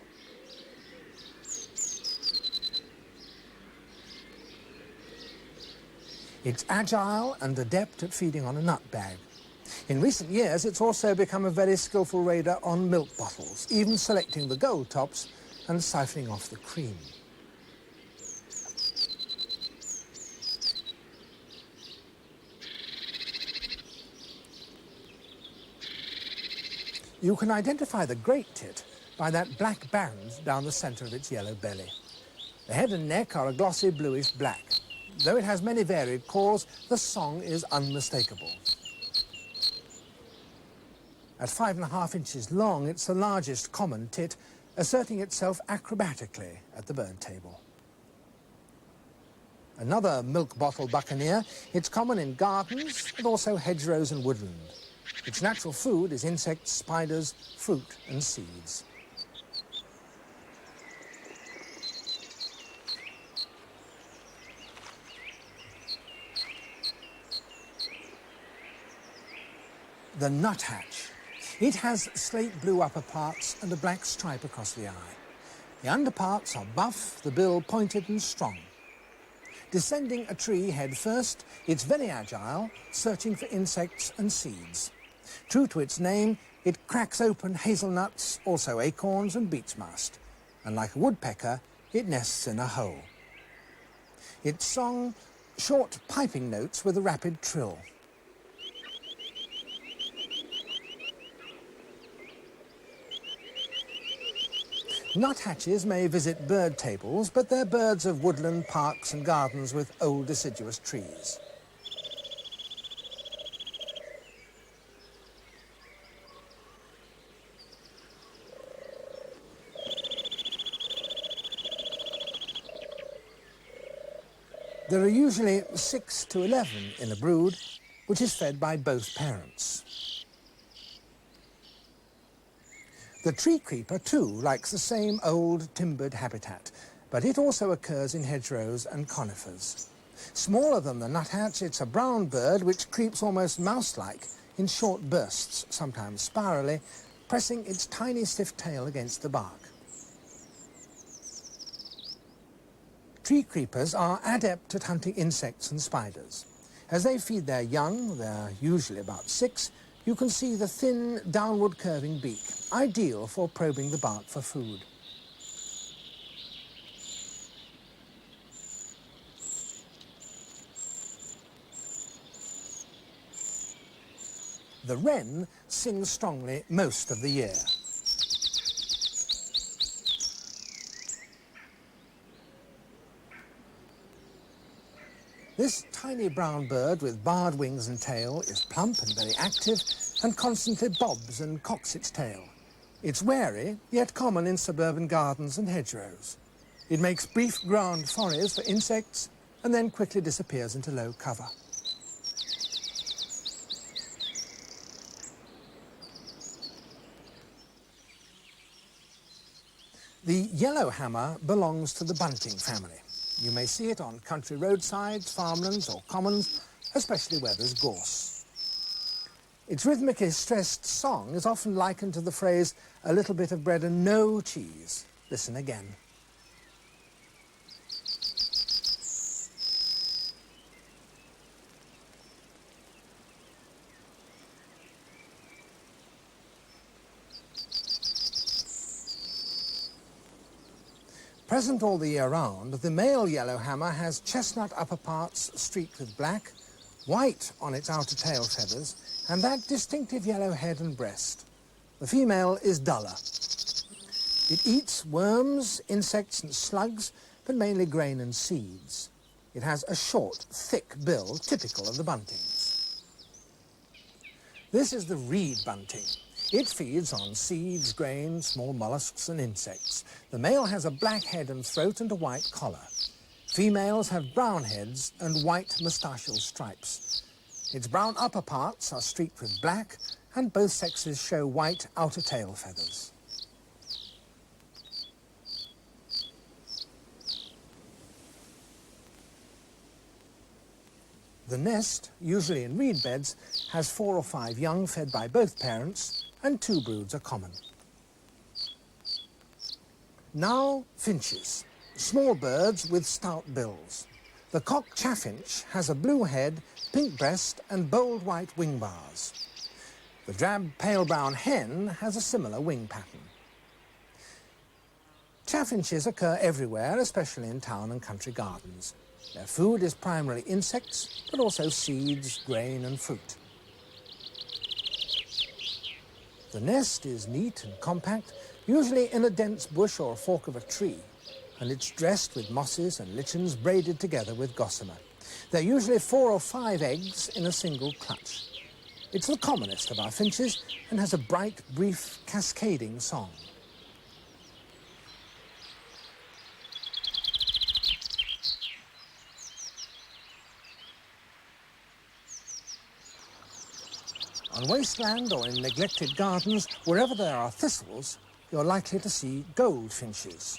It's agile and adept at feeding on a nut bag. In recent years, it's also become a very skillful raider on milk bottles, even selecting the gold tops and siphoning off the cream. You can identify the great tit by that black band down the centre of its yellow belly. The head and neck are a glossy bluish black. Though it has many varied calls, the song is unmistakable. At 5.5 inches long, it's the largest common tit, asserting itself acrobatically at the bird table. Another milk bottle buccaneer, it's common in gardens and also hedgerows and woodland. Its natural food is insects, spiders, fruit and seeds. The nuthatch. It has slate blue upper parts and a black stripe across the eye. The underparts are buff, the bill pointed and strong. Descending a tree head first, it's very agile, searching for insects and seeds. True to its name, it cracks open hazelnuts, also acorns and beech mast. And like a woodpecker, it nests in a hole. Its song, short piping notes with a rapid trill. Nuthatches may visit bird tables, but they're birds of woodland, parks and gardens with old deciduous trees. There are usually 6 to 11 in a brood, which is fed by both parents. The tree creeper, too, likes the same old timbered habitat, but it also occurs in hedgerows and conifers. Smaller than the nuthatch, it's a brown bird which creeps almost mouse-like in short bursts, sometimes spirally, pressing its tiny stiff tail against the bark. Tree creepers are adept at hunting insects and spiders. As they feed their young, they're usually about 6, you can see the thin, downward curving beak, ideal for probing the bark for food. The wren sings strongly most of the year. This tiny brown bird with barred wings and tail is plump and very active and constantly bobs and cocks its tail. It's wary, yet common in suburban gardens and hedgerows. It makes brief ground forays for insects and then quickly disappears into low cover. The yellowhammer belongs to the bunting family. You may see it on country roadsides, farmlands or commons, especially where there's gorse. Its rhythmically stressed song is often likened to the phrase, "a little bit of bread and no cheese." Listen again. Present all the year round, the male yellowhammer has chestnut upper parts streaked with black, white on its outer tail feathers, and that distinctive yellow head and breast. The female is duller. It eats worms, insects and slugs, but mainly grain and seeds. It has a short, thick bill, typical of the buntings. This is the reed bunting. It feeds on seeds, grain, small mollusks and insects. The male has a black head and throat and a white collar. Females have brown heads and white moustachial stripes. Its brown upper parts are streaked with black, and both sexes show white outer tail feathers. The nest, usually in reed beds, has 4 or 5 young fed by both parents, and 2 broods are common. Now, finches, small birds with stout bills. The cock chaffinch has a blue head, pink breast and bold white wing bars. The drab pale brown hen has a similar wing pattern. Chaffinches occur everywhere, especially in town and country gardens. Their food is primarily insects, but also seeds, grain and fruit. The nest is neat and compact, usually in a dense bush or fork of a tree, and it's dressed with mosses and lichens braided together with gossamer. There are usually 4 or 5 eggs in a single clutch. It's the commonest of our finches and has a bright, brief, cascading song. On wasteland or in neglected gardens, wherever there are thistles, you're likely to see goldfinches.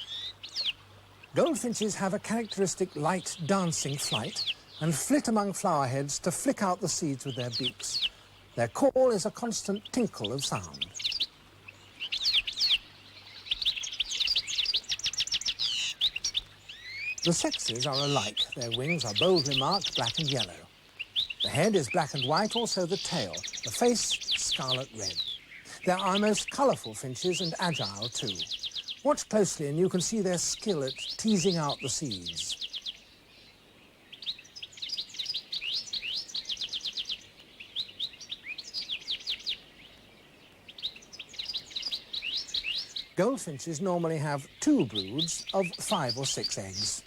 Goldfinches have a characteristic light dancing flight and flit among flower heads to flick out the seeds with their beaks. Their call is a constant tinkle of sound. The sexes are alike. Their wings are boldly marked black and yellow. The head is black and white, also the tail. The face, scarlet red. They're our most colourful finches and agile too. Watch closely and you can see their skill at teasing out the seeds. Goldfinches normally have 2 broods of 5 or 6 eggs.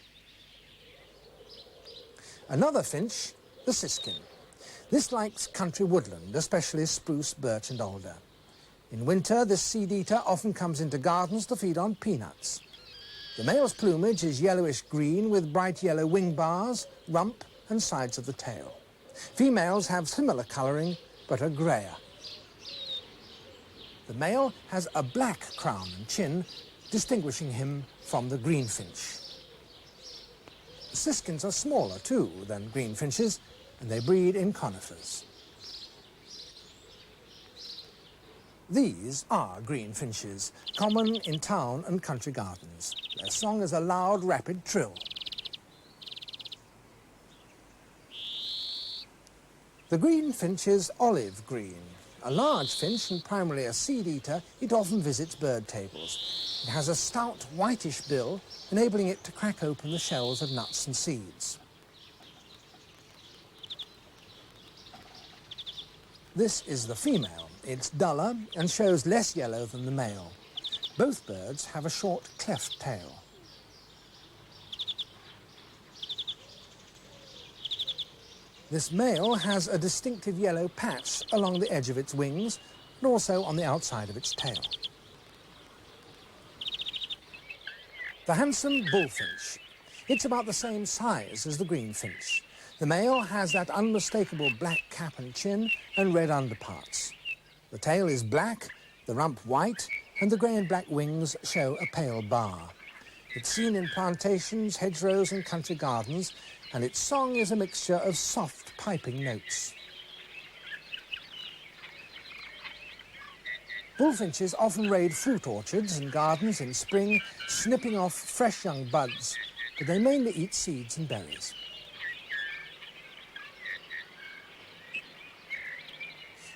Another finch, the siskin. This likes country woodland, especially spruce, birch and alder. In winter, this seed-eater often comes into gardens to feed on peanuts. The male's plumage is yellowish-green with bright yellow wing bars, rump and sides of the tail. Females have similar colouring, but are greyer. The male has a black crown and chin, distinguishing him from the greenfinch. Siskins are smaller, too, than greenfinches, and they breed in conifers. These are greenfinches, common in town and country gardens. Their song is a loud, rapid trill. The greenfinch is olive green. A large finch and primarily a seed-eater, it often visits bird tables. It has a stout, whitish bill, enabling it to crack open the shells of nuts and seeds. This is the female. It's duller and shows less yellow than the male. Both birds have a short cleft tail. This male has a distinctive yellow patch along the edge of its wings and also on the outside of its tail. The handsome bullfinch. It's about the same size as the greenfinch. The male has that unmistakable black cap and chin and red underparts. The tail is black, the rump white, and the grey and black wings show a pale bar. It's seen in plantations, hedgerows and country gardens, and its song is a mixture of soft piping notes. Bullfinches often raid fruit orchards and gardens in spring, snipping off fresh young buds, but they mainly eat seeds and berries.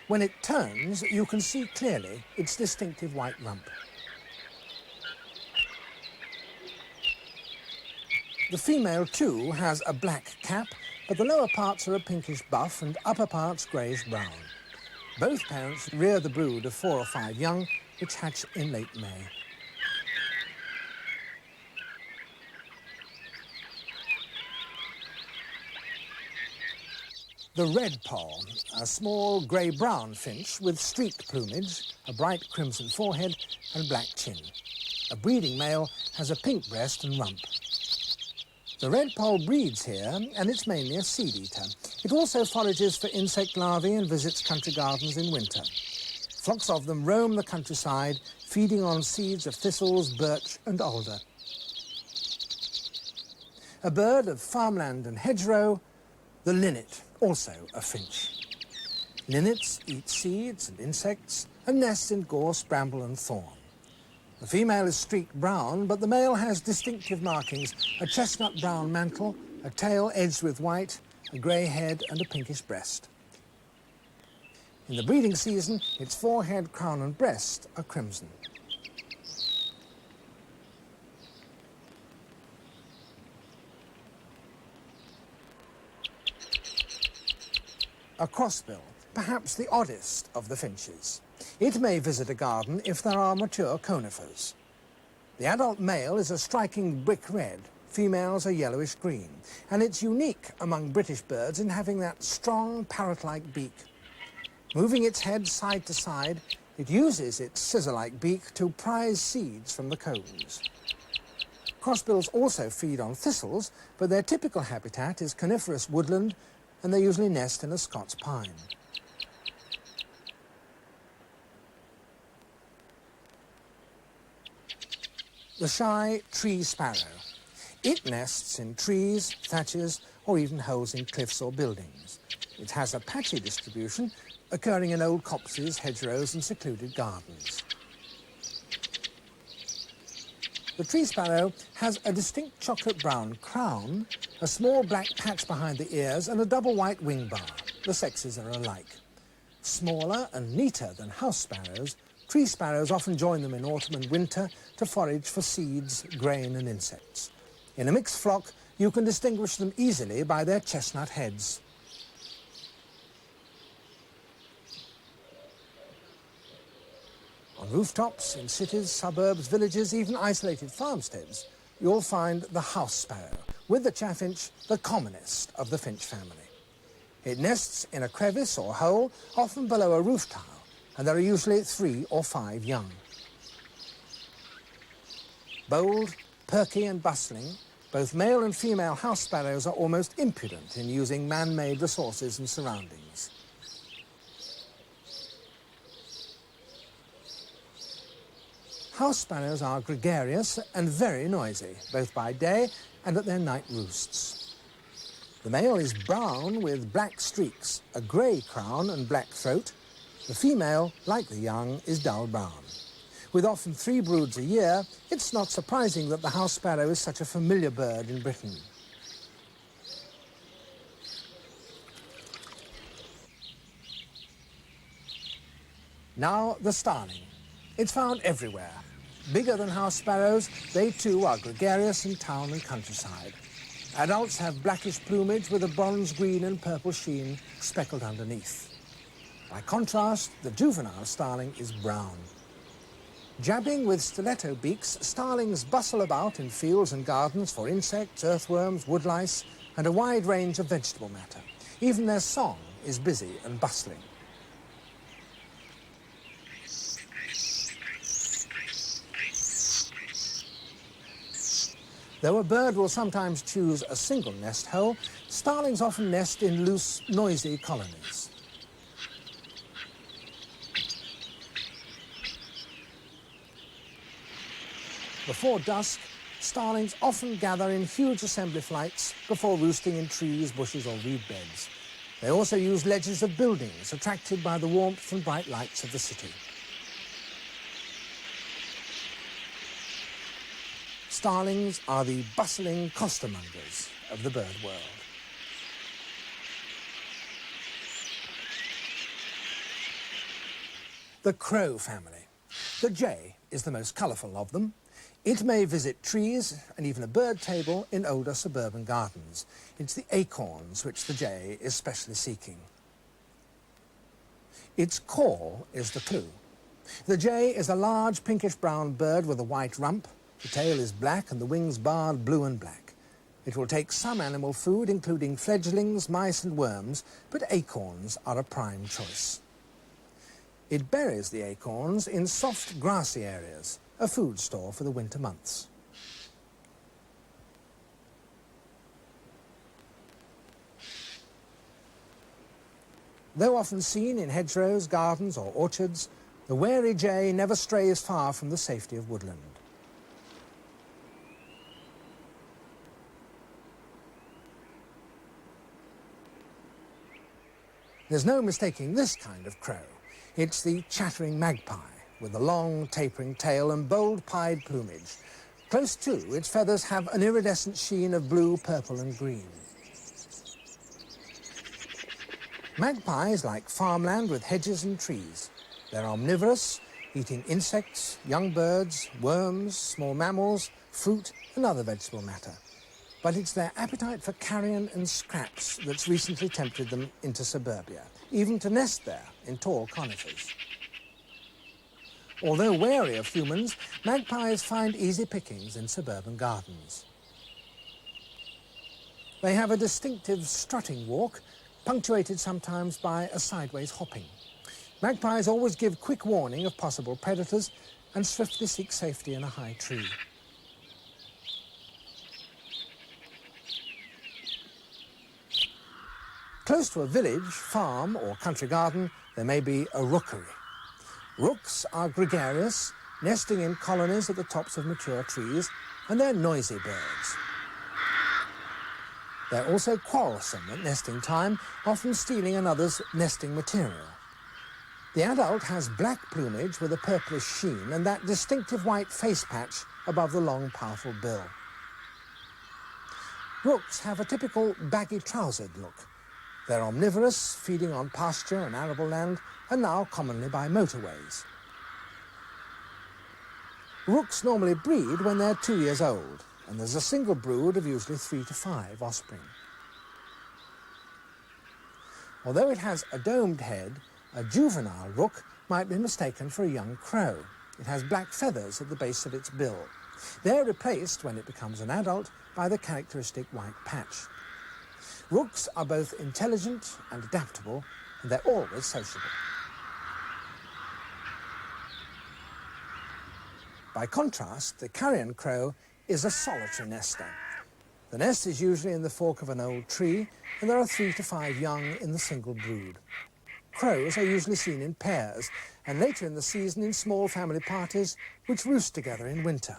When it turns, you can see clearly its distinctive white rump. The female, too, has a black cap, but the lower parts are a pinkish buff and upper parts greyish-brown. Both parents rear the brood of 4 or 5 young, which hatch in late May. The redpoll, a small grey-brown finch with streaked plumage, a bright crimson forehead and black chin. A breeding male has a pink breast and rump. The redpoll breeds here, and it's mainly a seed-eater. It also forages for insect larvae and visits country gardens in winter. Flocks of them roam the countryside, feeding on seeds of thistles, birch and alder. A bird of farmland and hedgerow, the linnet, also a finch. Linnets eat seeds and insects and nest in gorse, bramble and thorn. The female is streaked brown, but the male has distinctive markings, a chestnut brown mantle, a tail edged with white, a grey head and a pinkish breast. In the breeding season, its forehead, crown and breast are crimson. A crossbill, perhaps the oddest of the finches. It may visit a garden if there are mature conifers. The adult male is a striking brick red, females are yellowish green, and it's unique among British birds in having that strong parrot-like beak. Moving its head side to side, it uses its scissor-like beak to prize seeds from the cones. Crossbills also feed on thistles, but their typical habitat is coniferous woodland, and they usually nest in a Scots pine. The shy tree sparrow. It nests in trees, thatches, or even holes in cliffs or buildings. It has a patchy distribution, occurring in old copses, hedgerows and secluded gardens. The tree sparrow has a distinct chocolate brown crown, a small black patch behind the ears and a double white wing bar. The sexes are alike. Smaller and neater than house sparrows, tree sparrows often join them in autumn and winter to forage for seeds, grain and insects. In a mixed flock, you can distinguish them easily by their chestnut heads. On rooftops, in cities, suburbs, villages, even isolated farmsteads, you'll find the house sparrow, with the chaffinch, the commonest of the finch family. It nests in a crevice or hole, often below a roof tile, and there are usually 3 or 5 young. Bold, perky and bustling, both male and female house sparrows are almost impudent in using man-made resources and surroundings. House sparrows are gregarious and very noisy, both by day and at their night roosts. The male is brown with black streaks, a grey crown and black throat. The female, like the young, is dull brown. With often 3 broods a year, it's not surprising that the house sparrow is such a familiar bird in Britain. Now the starling. It's found everywhere. Bigger than house sparrows, they too are gregarious in town and countryside. Adults have blackish plumage with a bronze green and purple sheen speckled underneath. By contrast, the juvenile starling is brown. Jabbing with stiletto beaks, starlings bustle about in fields and gardens for insects, earthworms, woodlice, and a wide range of vegetable matter. Even their song is busy and bustling. Though a bird will sometimes choose a single nest hole, starlings often nest in loose, noisy colonies. Before dusk, starlings often gather in huge assembly flights before roosting in trees, bushes or reed beds. They also use ledges of buildings, attracted by the warmth and bright lights of the city. Starlings are the bustling costermongers of the bird world. The crow family. The jay is the most colourful of them. It may visit trees and even a bird table in older suburban gardens. It's the acorns which the jay is specially seeking. Its call is the clue. The jay is a large pinkish-brown bird with a white rump. The tail is black and the wings barred blue and black. It will take some animal food, including fledglings, mice and worms, but acorns are a prime choice. It buries the acorns in soft grassy areas, a food store for the winter months. Though often seen in hedgerows, gardens or orchards, the wary jay never strays far from the safety of woodland. There's no mistaking this kind of crow. It's the chattering magpie, with a long, tapering tail and bold pied plumage. Close to, its feathers have an iridescent sheen of blue, purple and green. Magpies like farmland with hedges and trees. They're omnivorous, eating insects, young birds, worms, small mammals, fruit and other vegetable matter. But it's their appetite for carrion and scraps that's recently tempted them into suburbia, even to nest there in tall conifers. Although wary of humans, magpies find easy pickings in suburban gardens. They have a distinctive strutting walk, punctuated sometimes by a sideways hopping. Magpies always give quick warning of possible predators and swiftly seek safety in a high tree. Close to a village, farm or country garden, there may be a rookery. Rooks are gregarious, nesting in colonies at the tops of mature trees, and they're noisy birds. They're also quarrelsome at nesting time, often stealing another's nesting material. The adult has black plumage with a purplish sheen and that distinctive white face patch above the long, powerful bill. Rooks have a typical baggy-trousered look. They're omnivorous, feeding on pasture and arable land, and now commonly by motorways. Rooks normally breed when they're 2 years old, and there's a single brood of usually 3 to 5 offspring. Although it has a domed head, a juvenile rook might be mistaken for a young crow. It has black feathers at the base of its bill. They're replaced, when it becomes an adult, by the characteristic white patch. Rooks are both intelligent and adaptable, and they're always sociable. By contrast, the carrion crow is a solitary nester. The nest is usually in the fork of an old tree, and there are 3 to 5 young in the single brood. Crows are usually seen in pairs, and later in the season in small family parties, which roost together in winter.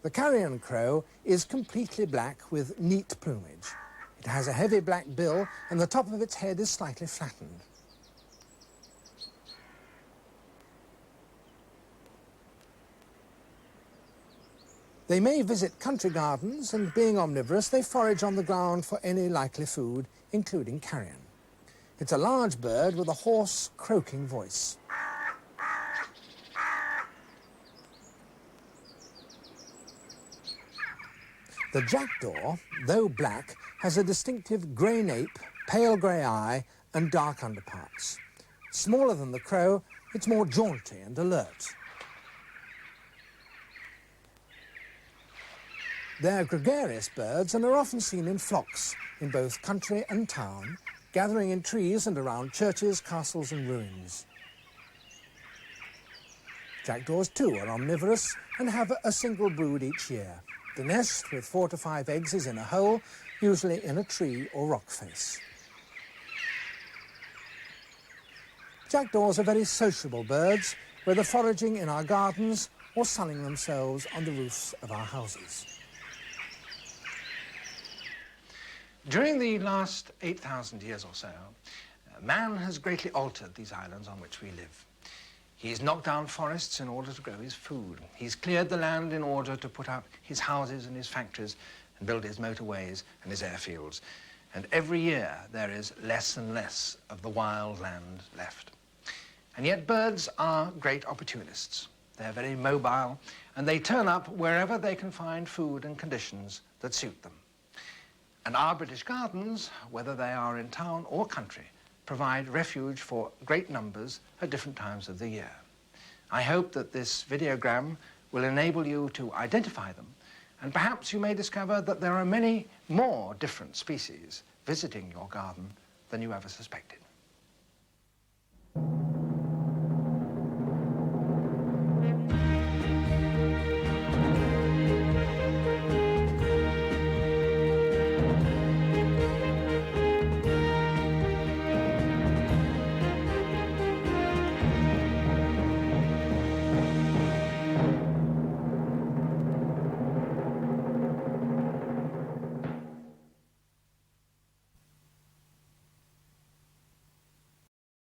The carrion crow is completely black with neat plumage. It has a heavy black bill and the top of its head is slightly flattened. They may visit country gardens and, being omnivorous, they forage on the ground for any likely food, including carrion. It's a large bird with a hoarse, croaking voice. The jackdaw, though black, has a distinctive grey nape, pale grey eye and dark underparts. Smaller than the crow, it's more jaunty and alert. They're gregarious birds and are often seen in flocks in both country and town, gathering in trees and around churches, castles and ruins. Jackdaws too are omnivorous and have a single brood each year. The nest with 4 to 5 eggs is in a hole, usually in a tree or rock face. Jackdaws are very sociable birds, whether foraging in our gardens or sunning themselves on the roofs of our houses. During the last 8,000 years or so, man has greatly altered these islands on which we live. He's knocked down forests in order to grow his food. He's cleared the land in order to put up his houses and his factories and build his motorways and his airfields. And every year there is less and less of the wild land left. And yet birds are great opportunists. They're very mobile and they turn up wherever they can find food and conditions that suit them. And our British gardens, whether they are in town or country, provide refuge for great numbers at different times of the year. I hope that this videogram will enable you to identify them, and perhaps you may discover that there are many more different species visiting your garden than you ever suspected.